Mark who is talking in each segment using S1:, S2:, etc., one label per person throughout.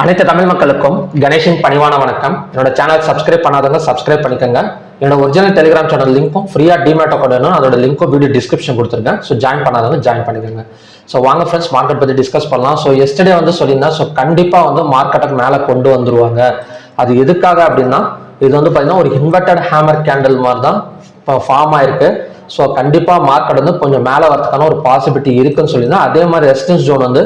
S1: அனைத்து தமிழ் மக்களுக்கும் கணேஷின் பணிவான வணக்கம். என்னோட சேனல் சப்ஸ்கிரைப் பண்ணாதவங்க சப்ஸ்கிரைப் பண்ணிக்கோங்க. என்னோட ஒரிஜினல் டெலிகிராம் சேனல் லிங்க்கும் ஃப்ரீயாக டிமேட் அக்கௌண்ட் வேணும், அதோட லிங்க்கும் வீடியோ டிஸ்கிரிப்ஷன் கொடுத்துருக்கேன். ஸோ ஜாயின் பண்ணாதவங்க ஜாயின் பண்ணிக்கோங்க. ஸோ வாங்க ஃப்ரெண்ட்ஸ், மார்க்கெட் பற்றி டிஸ்கஸ் பண்ணலாம். ஸோ எஸ்டர்டே சொல்லியிருந்தேன், ஸோ கண்டிப்பாக மார்க்கெட்டுக்கு மேலே கொண்டு வந்துருவாங்க. அது எதுக்காக அப்படின்னா, இது பார்த்தீங்கன்னா ஒரு இன்வெர்டட் ஹேமர் கேண்டில் மாதிரி தான் இப்போ ஃபார்ம் ஆயிருக்கு. ஸோ கண்டிப்பாக மார்க்கெட் கொஞ்சம் மேலே வரதுக்கான ஒரு பாசிபிலிட்டி இருக்குன்னு சொல்லியிருந்தேன். அதே மாதிரி ரெசிஸ்டன்ஸ் ஜோன்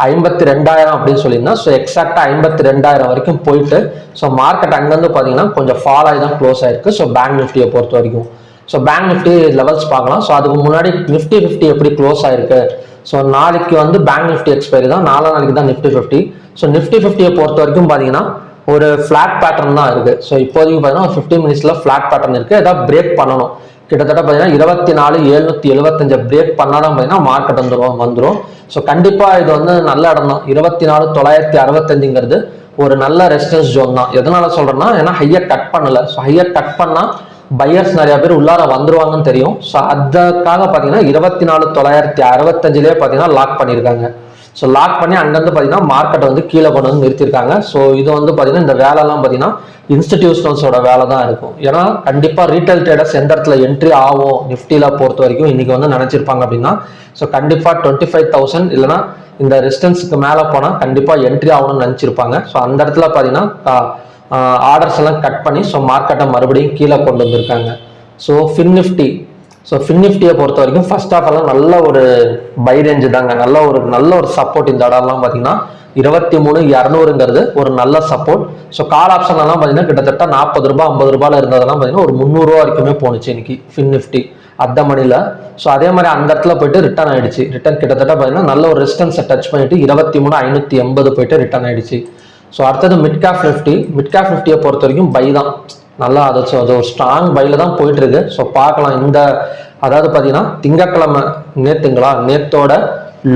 S1: 52,000 அப்படின்னு சொல்லியிருந்தேன். ஸோ எக்ஸாக்டாக 52,000 வரைக்கும் போயிட்டு ஸோ மார்க்கெட் அங்கேருந்து பார்த்தீங்கன்னா கொஞ்சம் ஃபால் ஆகி தான் க்ளோஸ் ஆயிருக்கு. ஸோ பேங்க் நிஃப்டியை பொறுத்த வரைக்கும் ஸோ பேங்க் நிஃப்டி லெவல்ஸ் பார்க்கலாம். ஸோ அதுக்கு முன்னாடி நிஃப்டி 50 எப்படி க்ளோஸ் ஆயிருக்கு. ஸோ நாளைக்கு பேங்க் நிஃப்டி எக்ஸ்பைரி தான், நாளைக்கு தான் நிஃப்டி 50. ஸோ நிஃப்டி 50யை பொறுத்த வரைக்கும் பார்த்தீங்கன்னா ஒரு ஃபிளாட் பேட்டர்ன் தான் இருக்கு. ஸோ இப்போதைக்கு பார்த்தீங்கன்னா 15 மினிட்ஸ்ல ஃபிளாட் பேட்டர்ன் இருக்கு. ஏதாவது பிரேக் பண்ணணும், கிட்டத்தட்ட பார்த்தீங்கன்னா 24,775 பிரேக் பண்ணாதான் பார்த்தீங்கன்னா மார்க்கெட் வந்துடும். ஸோ கண்டிப்பாக இது நல்ல இடம் தான். 24,965ங்கிறது ஒரு நல்ல ரெசிஸ்டன்ஸ் ஜோன் தான். எதனால சொல்றேன்னா, ஏன்னா ஹையர் கட் பண்ணல. ஸோ ஹையர் கட் பண்ணா பையர்ஸ் நிறைய பேர் உள்ளார வந்துருவாங்கன்னு தெரியும். ஸோ அதுக்காக பார்த்தீங்கன்னா 24,965லேயே பார்த்தீங்கன்னா லாக் பண்ணியிருக்காங்க. ஸோ லாக் பண்ணி அங்கேருந்து பார்த்தீங்கன்னா மார்க்கெட்டை கீழே கொண்டு நிறுத்திருக்காங்க. ஸோ இது பார்த்தீங்கன்னா இந்த வேலைலாம் பார்த்தீங்கன்னா இன்ஸ்டிடியூஷனல்ஸோட வேலை தான் இருக்கும். ஏன்னா கண்டிப்பாக ரீட்டைல் ட்ரேடர்ஸ் எந்த இடத்துல என்ட்ரி ஆகும் நிஃப்டியில் பொறுத்த வரைக்கும் இன்னைக்கு நினைச்சிருப்பாங்க அப்படின்னா, ஸோ கண்டிப்பாக 25,000 இல்லைன்னா இந்த ரெசிஸ்டன்ஸுக்கு மேலே போனால் கண்டிப்பாக என்ட்ரி ஆகணும்னு நினச்சிருப்பாங்க. ஸோ அந்த இடத்துல பார்த்தீங்கன்னா ஆர்டர்ஸ் எல்லாம் கட் பண்ணி ஸோ மார்க்கெட்டை மறுபடியும் கீழே கொண்டு வந்திருக்காங்க. ஸோ ஃபின் நிஃப்டியை பொறுத்த வரைக்கும் ஃபர்ஸ்ட் ஆஃப் எல்லாம் நல்ல ஒரு பை ரேஞ்சு தாங்க, நல்ல ஒரு சப்போர்ட். இந்த இடம்லாம் பார்த்தீங்கன்னா 23,200ங்கிறது ஒரு நல்ல சப்போர்ட். ஸோ கால் ஆப்ஷன் எல்லாம் பார்த்தீங்கன்னா கிட்டத்தட்ட 40 ரூபாய் 50 ரூபாயில இருந்ததெல்லாம் பார்த்தீங்கன்னா ஒரு 300 ரூபா வரைக்குமே போணுச்சு இன்னைக்கு ஃபின் நிஃப்டி அந்த மணில. ஸோ அதே மாதிரி அந்த இடத்துல போயிட்டு ரிட்டர்ன் ஆயிடுச்சு. ரிட்டர்ன் கிட்டத்தட்ட பார்த்தீங்கன்னா நல்ல ஒரு ரெசிஸ்டன்ஸை டச் பண்ணிட்டு 23,580 போயிட்டு ரிட்டர்ன் ஆயிடுச்சு. ஸோ அடுத்தது மிட் கேப் நிஃப்டியை பொறுத்த வரைக்கும் பை தான் நல்லா, அது ஒரு ஸ்ட்ராங் பைல தான் போயிட்டு இருக்கு. ஸோ பார்க்கலாம். அதாவது பார்த்தீங்கன்னா திங்கக்கிழமை நேத்தோட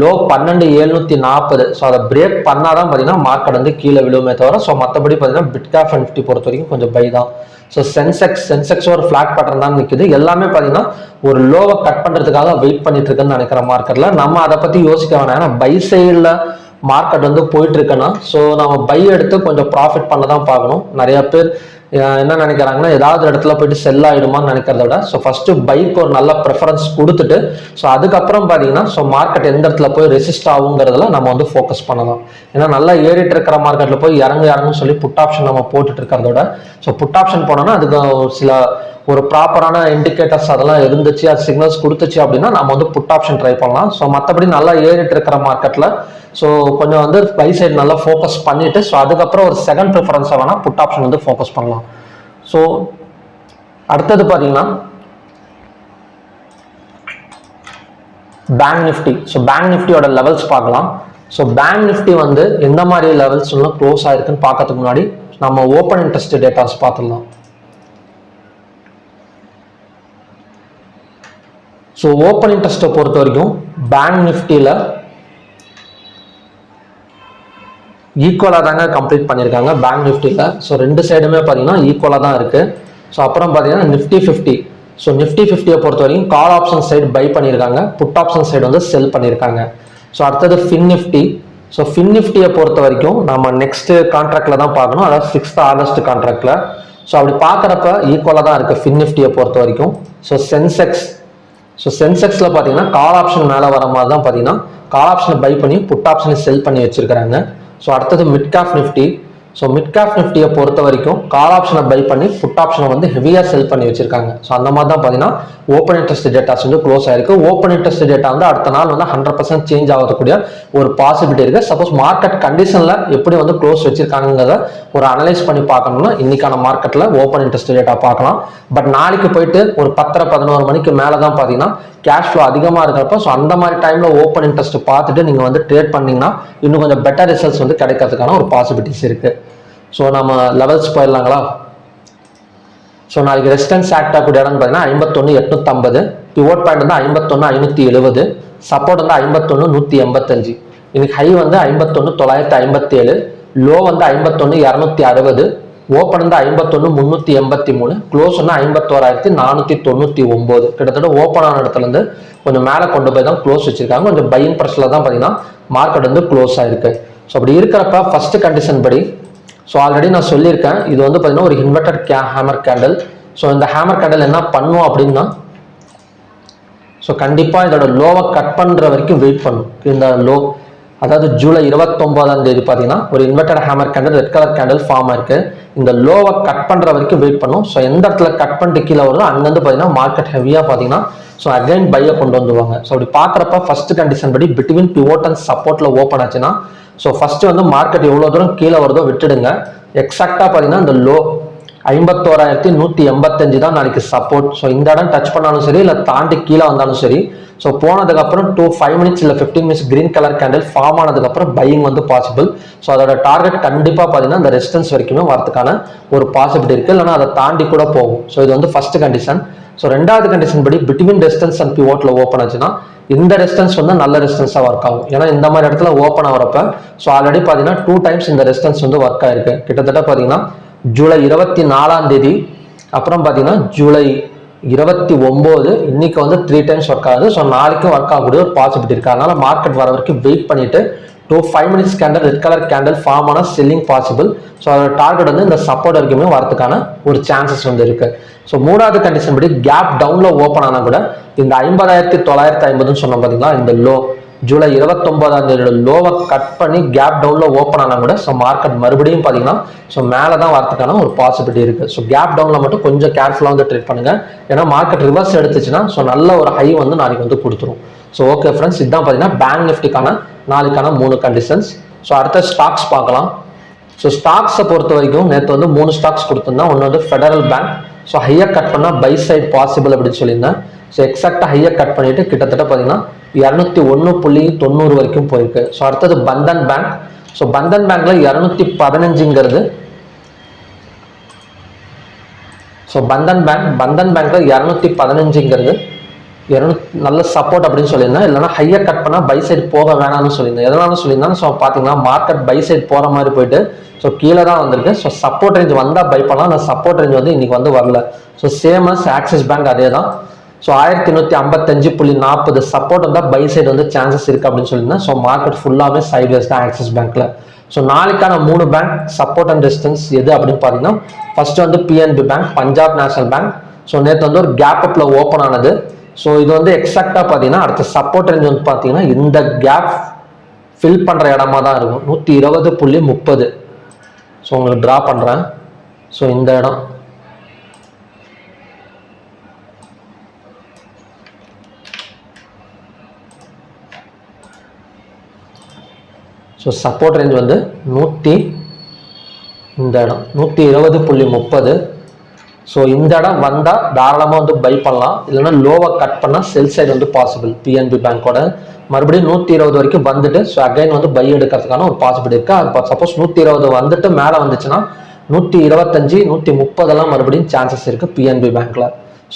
S1: லோ 12,740. ஸோ அதை பிரேக் பண்ணாதான் பார்த்தீங்கன்னா மார்க்கெட் கீழே விழுவுமே தவிர. ஸோ மற்றபடி பார்த்தீங்கன்னா மிட் கேப் நிஃப்டி பொறுத்த வரைக்கும் கொஞ்சம் பை தான். ஸோ சென்செக்ஸ் ஒரு ஃபிளாட் பேட்டர்ன் தான் நிற்குது. எல்லாமே பார்த்தீங்கன்னா ஒரு லோவை கட் பண்ணுறதுக்காக வெயிட் பண்ணிட்டு இருக்குன்னு நினைக்கிற மார்க்கெட்ல நம்ம அதை பற்றி யோசிக்க வேணாம். ஏன்னா பை சைடில் மார்க்கெட் போயிட்டு இருக்குன்னா ஸோ நம்ம பை எடுத்து கொஞ்சம் ப்ராஃபிட் பண்ண தான் பார்க்கணும். நிறைய பேர் என்ன நினைக்கிறாங்கன்னா, ஏதாவது இடத்துல போயிட்டு செல் ஆயிடுமான்னு நினைக்கிறத விட ஸோ ஃபர்ஸ்ட் பைக்கு ஒரு நல்ல ப்ரிஃபரன்ஸ் கொடுத்துட்டு ஸோ அதுக்கப்புறம் பார்த்தீங்கன்னா ஸோ மார்க்கெட் எந்த இடத்துல போய் ரெசிஸ்ட் ஆகுங்கிறதுல நம்ம ஃபோக்கஸ் பண்ணலாம். ஏன்னா நல்லா ஏறிட்டு இருக்கிற மார்க்கெட்ல போய் இறங்குன்னு சொல்லி புட் ஆப்ஷன் நம்ம போட்டுட்டு இருக்கிறதோட ஸோ புட் ஆப்ஷன் போனோம்னா அதுக்கு சில ஒரு ப்ராப்பரான இண்டிகேட்டர்ஸ் அதெல்லாம் இருந்துச்சு, அது சிக்னல்ஸ் கொடுத்துச்சு அப்படின்னா நம்ம புட் ஆப்ஷன் ட்ரை பண்ணலாம். ஸோ மற்றபடி நல்லா ஏறிட்டு இருக்கிற மார்க்கெட்ல ஸோ கொஞ்சம் பை சைடு நல்லா ஃபோக்கஸ் பண்ணிட்டு ஸோ அதுக்கப்புறம் ஒரு செகண்ட் ப்ரிஃபரன்ஸை வேணா புட் ஆப்ஷன் ஃபோக்கஸ் பண்ணலாம். ஸோ அடுத்தது பார்த்தீங்கன்னா பேங்க் நிஃப்டி. ஸோ பேங்க் நிஃப்டியோட லெவல்ஸ் பார்க்கலாம். ஸோ பேங்க் நிஃப்டி எந்த மாதிரி லெவல்ஸ் க்ளோஸ் ஆயிருக்குன்னு பார்க்கறதுக்கு முன்னாடி நம்ம ஓப்பன் இன்ட்ரெஸ்ட் டேட்டாஸ் பார்த்துடலாம். ஸோ ஓப்பன் இன்ட்ரெஸ்ட்டை பொறுத்த வரைக்கும் பேங்க் நிஃப்டியில் ஈக்குவலாக தாங்க கம்ப்ளீட் பண்ணியிருக்காங்க பேங்க் நிஃப்டியில். ஸோ ரெண்டு சைடுமே பார்த்தீங்கன்னா ஈக்குவலாக தான் இருக்குது. ஸோ அப்புறம் பார்த்தீங்கன்னா நிஃப்டி 50. ஸோ நிஃப்டி 50யை பொறுத்த வரைக்கும் கால் ஆப்ஷன் சைடு பை பண்ணியிருக்காங்க, புட் ஆப்ஷன் சைடு செல் பண்ணியிருக்காங்க. ஸோ அடுத்தது ஃபின் நிஃப்டி. ஸோ ஃபின் நிஃப்டியை பொறுத்த வரைக்கும் நம்ம நெக்ஸ்ட் கான்ட்ராக்டில் தான் பார்க்கணும், அதாவது 6th ஆகஸ்ட் கான்ட்ராக்டில். ஸோ அப்படி பார்க்குறப்ப ஈக்குவலாக தான் இருக்குது ஃபின் நிஃப்டியை பொறுத்த வரைக்கும். ஸோ சென்செக்ஸில் பார்த்தீங்கன்னா கால் ஆப்ஷன் மேலே வர மாதிரி தான் பார்த்தீங்கன்னா கால் ஆப்ஷனை பை பண்ணி புட் ஆப்ஷனை செல் பண்ணி வச்சிருக்கிறாங்க. ஸோ அடுத்தது mid cap Nifty. So mid cap நிஃப்டியை பொறுத்த வரைக்கும் கால் ஆப்ஷனை பை பண்ணி புட் ஆப்ஷனை ஹெவியாக செல் பண்ணி வச்சிருக்காங்க. ஸோ அந்த மாதிரி தான் பார்த்தீங்கன்னா ஓப்பன் இன்ட்ரெஸ்ட் டேட்டாஸ் க்ளோஸ் ஆயிருக்கு. ஓப்பன் இன்ட்ரெஸ்ட் டேட்டா அடுத்த நாள் 100% சேஞ்ச் ஆகக்கூடிய ஒரு பாசிபிலிட்டி இருக்கு. சப்போஸ் மார்க்கெட் கண்டிஷன்ல எப்படி க்ளோஸ் வச்சிருக்காங்கிறத ஒரு அனலைஸ் பண்ணி பார்க்கணும்னா இன்னைக்கான மார்க்கெட்ல ஓப்பன் இன்ட்ரெஸ்ட் டேட்டா பார்க்கலாம். பட் நாளைக்கு போயிட்டு ஒரு 10-11 மணிக்கு மேலே தான் பார்த்தீங்கன்னா கேஷ் ஃப்ளோ அதிகமாக இருக்கிறப்ப ஸோ அந்த மாதிரி டைம்ல ஓப்பன் இன்ட்ரெஸ்ட் பார்த்துட்டு நீங்கள் ட்ரேட் பண்ணீங்கன்னா இன்னும் கொஞ்சம் பெட்டர் ரிசல்ட்ஸ் கிடைக்கிறதுக்கான ஒரு பாசிபிலிட்டிஸ் இருக்கு. ஸோ நம்ம லெவல்ஸ் போயிடலாங்களா. ஸோ நாளைக்கு ரெசிஸ்டன்ஸ் ஆக்ட் ஆகக்கூடிய இடம் பார்த்தீங்கன்னா 51,850, பிவோட் பாயிண்ட் 51,570, சப்போர்ட் 51,185. இன்னைக்கு ஹை 51,957, லோ 51,260, ஓப்பன் 51,383, க்ளோஸ் 51,499. கிட்டத்தட்ட ஓப்பன் ஆன இடத்துல இருந்து கொஞ்சம் மேலே கொண்டு போய் தான் க்ளோஸ் வச்சிருக்காங்க. கொஞ்சம் பையிங் ப்ரெஷர்ல தான் பார்த்தீங்கன்னா மார்க்கெட் க்ளோஸ் ஆயிருக்கு. ஸோ அப்படி இருக்கிறப்ப ஃபர்ஸ்ட் கண்டிஷன் படி ஸோ ஆல்ரெடி நான் சொல்லியிருக்கேன், இது வந்து பார்த்தீங்கன்னா ஒரு இன்வெர்டட் ஹேமர் கேண்டில். ஸோ இந்த ஹேமர் கேண்டில் என்ன பண்ணும் அப்படின்னா, ஸோ கண்டிப்பாக இதோட லோவை கட் பண்ணுற வரைக்கும் வெயிட் பண்ணும். இந்த லோ அதாவது ஜூலை 29ஆம் தேதி பார்த்தீங்கன்னா ஒரு inverted hammer candle red colour candle form ஆயிருக்கு. இந்த லோவை கட் பண்ணுற வரைக்கும் வெயிட் பண்ணும். ஸோ எந்த இடத்துல கட் பண்ணிட்டு கீழே வருதோ அங்கேருந்து பார்த்தீங்கன்னா மார்க்கெட் ஹெவியாக பார்த்தீங்கன்னா ஸோ அகைன் பையை கொண்டு வந்துருவாங்க. ஸோ அப்படி பார்க்குறப்ப ஃபர்ஸ்ட் கண்டிஷன் படி பிட்வீன் பிவோட் அண்ட் சப்போர்ட்டில் ஓப்பன் ஆச்சுன்னா ஸோ ஃபர்ஸ்ட் வந்து மார்க்கெட் எவ்வளோ தூரம் கீழே வருதோ விட்டுடுங்க. எக்ஸாக்டாக பார்த்தீங்கன்னா இந்த லோ 51,185 தான் நாளைக்கு சப்போர்ட். ஸோ இந்த இடம் டச் பண்ணாலும் சரி இல்லை தாண்டி கீழே வந்தாலும் சரி ஸோ போனதுக்கப்புறம் 5 மினிட்ஸ் இல்லை 15 minutes green colour candle form ஆனதுக்கப்புறம் பையிங் வந்து பாசிபிள். ஸோ அதோட டார்கெட் கண்டிப்பாக பார்த்தீங்கன்னா இந்த ரெசிஸ்டன்ஸ் வரைக்குமே வரதுக்கான ஒரு பாசிபிலிட்டி இருக்குது, இல்லைனா அதை தாண்டி கூட போகும். ஸோ இது வந்து ஃபர்ஸ்ட் கண்டிஷன். ஸோ ரெண்டாவது கண்டிஷன் படி பிட்வீன் ரெசிஸ்டன்ஸ் அண்ட் பிவோட்ல ஓப்பன் ஆச்சுன்னா இந்த ரெசிஸ்டன்ஸ் வந்து நல்ல ரெசிஸ்டன்ஸாக ஒர்க் ஆகும். ஏன்னா இந்த மாதிரி இடத்துல ஓப்பன் ஆகிறப்ப ஸோ ஆல்ரெடி பார்த்தீங்கன்னா 2 டைம்ஸ் இந்த ரெசிஸ்டன்ஸ் வந்து ஒர்க் ஆயிருக்கு. கிட்டத்தட்ட பார்த்தீங்கன்னா ஜூலை 24ஆம் தேதி, அப்புறம் பார்த்தீங்கன்னா ஜூலை 29, இன்னைக்கு வந்து 3 டைம்ஸ் ஒர்க் ஆகுது. ஸோ நாளைக்கும் ஒர்க் ஆகக்கூடிய ஒரு பாசிபிலிட்டி இருக்கு. அதனால மார்க்கெட் வர வரைக்கும் வெயிட் பண்ணிட்டு 5 minutes candle red colour candle form ஆன செல்லிங் பாசிபிள். ஸோ அதோட டார்கெட் வந்து இந்த சப்போர்ட் வரைக்குமே வரதுக்கான ஒரு சான்சஸ் வந்து இருக்கு. ஸோ மூணாவது கண்டிஷன் படி கேப் டவுன்ல ஓப்பன் ஆனால் கூட இந்த 50,950 சொன்னோம் பார்த்தீங்களா, இந்த லோ ஜூலை 29ஆம் தேதியோட லோவை கட் பண்ணி கேப் டவுன்ல ஓப்பன் ஆனால் கூட ஸோ மார்க்கெட் மறுபடியும் பார்த்தீங்கன்னா ஸோ மேலே தான் வரதுக்கான ஒரு பாசிபிலிட்டி இருக்கு. ஸோ கேப் டவுன்ல மட்டும் கொஞ்சம் கேர்ஃபுல்லாக வந்து ட்ரேட் பண்ணுங்க. ஏன்னா மார்க்கெட் ரிவர்ஸ் எடுத்துச்சுன்னா ஸோ நல்ல ஒரு ஹை வந்து நாளைக்கு வந்து கொடுத்துரும். ஸோ ஓகே ஃப்ரெண்ட்ஸ், இதுதான் பார்த்தீங்கன்னா பேங்க் நிஃப்டிக்கான நாளைக்கான 3 கண்டிஷன்ஸ். ஸோ அடுத்த ஸ்டாக்ஸ் பார்க்கலாம். ஸோ ஸ்டாக்ஸை பொறுத்த வரைக்கும் நேற்று வந்து 3 ஸ்டாக்ஸ் கொடுத்துருந்தேன். ஒன்று வந்து ஃபெடரல் பேங்க். ஸோ ஹையாக கட் பண்ணால் பை சைட் பாசிபிள் அப்படின்னு சொல்லியிருந்தேன். ஸோ எக்ஸாக்டாக ஹையாக கட் பண்ணிட்டு கிட்டத்தட்ட பார்த்தீங்கன்னா 201.90 வரைக்கும் போயிருக்கு. ஸோ அடுத்தது பந்தன் பேங்க். ஸோ பந்தன் பேங்க்ல 215ங்கிறது ஸோ பந்தன் பேங்க்ல 215ங்கிறது நல்ல சப்போர்ட் அப்படின்னு சொல்லியிருந்தேன். இல்லைன்னா ஹையர் கட் பண்ணால் பை சைடு போக வேணாம்னு சொல்லியிருந்தேன். எதனாலும் சொல்லியிருந்தேன், ஸோ பார்த்தீங்கன்னா மார்க்கெட் பை சைடு போகிற மாதிரி போயிட்டு ஸோ கீழே தான் வந்திருக்கு. ஸோ சப்போர்ட் ரேஞ்ச் வந்தால் பை பண்ணலாம். அந்த சப்போர்ட் ரேஞ்ச் வந்து இன்னைக்கு வந்து வரல. So same as axis bank அதே தான். ஸோ 1155.40 சப்போர்ட் வந்தால் பை சைடு வந்து சான்சஸ் இருக்கு அப்படின்னு சொல்லியிருந்தேன். ஸோ மார்க்கெட் ஃபுல்லாகவே சைட்வேஸ் தான் ஆக்சிஸ் பேங்க்ல. ஸோ நாளைக்கான 3 பேங்க் சப்போர்ட் அண்ட் ரெசிஸ்டன்ஸ் எது அப்படின்னு பார்த்தீங்கன்னா ஃபர்ஸ்ட் வந்து PNB bank, Punjab National Bank. So நேற்று வந்து ஒரு கேப் அப்ல ஓப்பன் ஆனது. ஸோ இது வந்து எக்ஸாக்டாக பார்த்தீங்கன்னா அடுத்த சப்போர்ட் ரேஞ்ச் வந்து பார்த்தீங்கன்னா இந்த கேப் ஃபில் பண்ணுற இடமா தான் இருக்கும், 120.30. ஸோ உங்களுக்கு ட்ரா பண்ணுறேன். ஸோ இந்த இடம் ஸோ சப்போர்ட் ரேஞ்ச் வந்து இந்த இடம் 120.30. ஸோ இந்த இடம் வந்தால் தாராளமாக வந்து பை பண்ணலாம். இல்லைன்னா லோவை கட் பண்ணால் செல் சைடு வந்து பாசிபிள். பிஎன்பி பேங்கோட மறுபடியும் 120 வரைக்கும் வந்துட்டு ஸோ அகைன் வந்து பை எடுக்கிறதுக்கான ஒரு பாசிபிலிட்டி இருக்கு. அது சப்போஸ் 120 வந்துட்டு மேலே வந்துச்சுன்னா 125, 130 மறுபடியும் சான்சஸ் இருக்கு பிஎன்பி பேங்க்ல.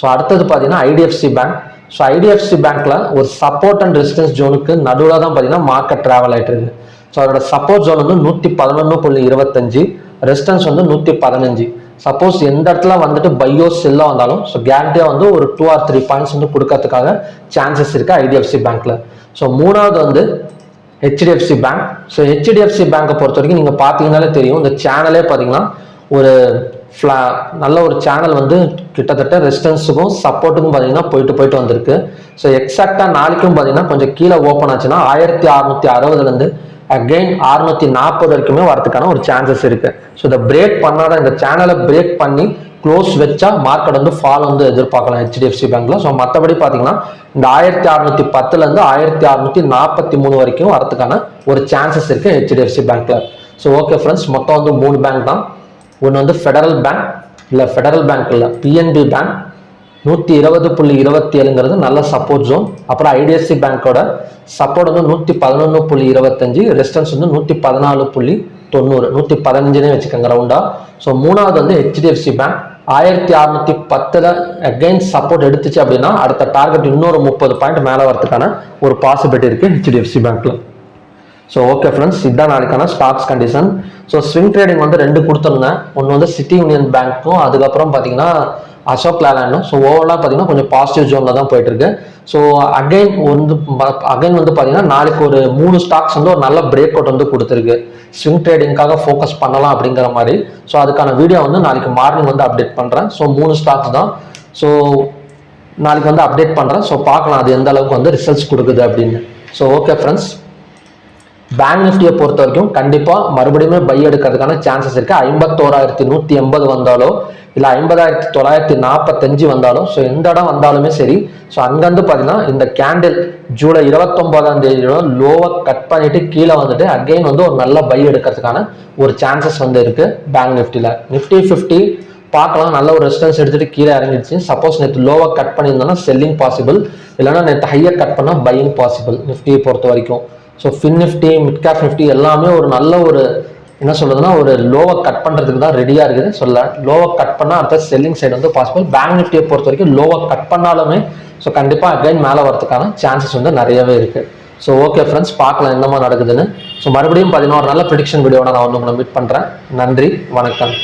S1: ஸோ அடுத்தது பார்த்தீங்கன்னா ஐடிஎஃப்சி பேங்க். ஸோ ஐடிஎஃப்சி பேங்க்ல ஒரு சப்போர்ட் அண்ட் ரெசிஸ்டன்ஸ் ஜோனுக்கு நடுவில் தான் பார்த்தீங்கன்னா மார்க்கெட் டிராவல் ஆயிட்டு இருக்கு. ஸோ அதோட சப்போர்ட் ஜோன் வந்து 111.25, ரெசிஸ்டன்ஸ் வந்து 115. சப்போஸ் எந்த இடத்துல வந்துட்டு பையோ செல்லோ வந்தாலும் ஸோ கேரண்டியா வந்து ஒரு 2 or 3 பாயிண்ட்ஸ் வந்து கொடுக்கறதுக்காக சான்சஸ் இருக்கு ஐடிஎஃப்சி பேங்க்ல. ஸோ மூணாவது வந்து ஹெச்டிஎஃப்சி பேங்க். ஸோ ஹெச்டிஎஃப்சி பேங்கை பொறுத்த வரைக்கும் நீங்க பார்த்தீங்கன்னாலே தெரியும், இந்த சேனலே பார்த்தீங்கன்னா ஒரு நல்ல ஒரு சேனல் வந்து கிட்டத்தட்ட ரெசிஸ்டன்ஸுக்கும் சப்போர்ட்டுக்கும் பார்த்தீங்கன்னா போயிட்டு வந்திருக்கு. ஸோ எக்ஸாக்டா நாளைக்கும் பார்த்தீங்கன்னா கொஞ்சம் கீழே ஓப்பன் ஆச்சுன்னா 1660 அகைன் 640 வரைக்குமே வரதுக்கான ஒரு சான்சஸ் இருக்கு. ஸோ இதை பிரேக் பண்ணாதான், இந்த சேனலை பிரேக் பண்ணி க்ளோஸ் வச்சா மார்க்கெட் வந்து ஃபால் வந்து எதிர்பார்க்கலாம் ஹெச்டிஎஃப்சி பேங்க்ல. ஸோ மற்றபடி பார்த்தீங்கன்னா இந்த 1610 1643 வரைக்கும் வரதுக்கான ஒரு சான்சஸ் இருக்கு ஹெச்டிஎஃப்சி பேங்க்ல. ஸோ ஓகே ஃப்ரெண்ட்ஸ், மொத்தம் வந்து 3 பேங்க் தான். ஒன்று வந்து ஃபெடரல் பேங்க் இல்லை பிஎன்பி பேங்க் 120.27ங்கிறது நல்ல சப்போர்ட் ஜோன். அப்புறம் ஐடிஎஃப்சி பேங்கோட சப்போர்ட் வந்து 111.25, ரெசிஸ்டன்ஸ் வந்து 114.90, 115 வச்சுக்கோங்க ரவுண்டா. ஸோ மூணாவது வந்து ஹெச்டிஎஃப்சி பேங்க் 1610 அகைன் சப்போர்ட் எடுத்துச்சு அப்படின்னா அடுத்த டார்கெட் இன்னொரு 30 பாயிண்ட் மேலே வரதுக்கான ஒரு பாசிபிலிட்டி இருக்கு ஹெச்டிஎஃப்சி பேங்க்ல. ஸோ ஓகே ஃப்ரெண்ட்ஸ், இதுதான் நாளைக்கான stocks condition. So swing trading வந்து 2 கொடுத்துருந்தேன். ஒன்று வந்து சிட்டி யூனியன் பேங்க்கும், அதுக்கப்புறம் பார்த்தீங்கன்னா அசோக் லேலண்டும். ஸோ ஓவராலாக பார்த்தீங்கன்னா கொஞ்சம் பாசிட்டிவ் ஜோனில் தான் போயிட்டு இருக்கு. ஸோ அகைன் வந்து பார்த்தீங்கன்னா நாளைக்கு ஒரு 3 ஸ்டாக்ஸ் வந்து ஒரு நல்ல பிரேக் அவுட் வந்து கொடுத்துருக்கு. ஸ்விங் ட்ரேடிங்காக ஃபோக்கஸ் பண்ணலாம் அப்படிங்கிற மாதிரி. ஸோ அதுக்கான வீடியோ வந்து நாளைக்கு மார்னிங் வந்து அப்டேட் பண்ணுறேன். ஸோ 3 ஸ்டாக்ஸ் தான். ஸோ நாளைக்கு வந்து அப்டேட் பண்ணுறேன். ஸோ பார்க்கலாம் அது எந்த அளவுக்கு வந்து ரிசல்ட்ஸ் கொடுக்குது அப்படின்னு. ஸோ ஓகே ஃப்ரெண்ட்ஸ், பேங்க் நிஃப்டியை பொறுத்த வரைக்கும் கண்டிப்பாக மறுபடியும் பை எடுக்கிறதுக்கான சான்சஸ் இருக்கு. 51,180 வந்தாலோ இல்லை 50,945 வந்தாலும், ஸோ எந்த இடம் வந்தாலுமே சரி, ஸோ அங்கேருந்து பார்த்தீங்கன்னா இந்த கேண்டில் ஜூலை 29ஆம் தேதியோட லோவை கட் பண்ணிட்டு கீழே வந்துட்டு அகெயின் வந்து ஒரு நல்ல பை எடுக்கிறதுக்கான ஒரு சான்சஸ் வந்து இருக்கு பேங்க் நிஃப்டியில். நிஃப்டி 50 பார்க்கலாம் நல்ல ஒரு ரெசிஸ்டன்ஸ் எடுத்துட்டு கீழே இறங்கிடுச்சு. சப்போஸ் நேற்று லோவை கட் பண்ணியிருந்தோம்னா செல்லிங் பாசிபிள், இல்லைன்னா நேற்று ஹையை கட் பண்ணால் பையிங் பாசிபிள் நிஃப்டியை பொறுத்த வரைக்கும். So fin Nifty, mid cap Nifty எல்லாமே ஒரு நல்ல ஒரு என்ன சொல்றதுன்னா ஒரு லோவை கட் பண்ணுறதுக்கு தான் ரெடியாக இருக்குது. சொல்ல லோவை கட் பண்ணால் அடுத்த செல்லிங் சைடு வந்து பாசிபிள். பேங்க் நிஃப்டியை பொறுத்த வரைக்கும் லோவை கட் பண்ணாலுமே ஸோ கண்டிப்பாக அகைன் மேலே வரதுக்கான சான்சஸ் வந்து நிறையவே இருக்குது. ஸோ ஓகே ஃப்ரெண்ட்ஸ், பார்க்கலாம் என்னமா நடக்குதுன்னு. ஸோ மறுபடியும் 11 நல்ல ப்ரெடிக்ஷன் வீடியோட நான் வந்து உங்களை மீட் பண்ணுறேன். நன்றி, வணக்கம்.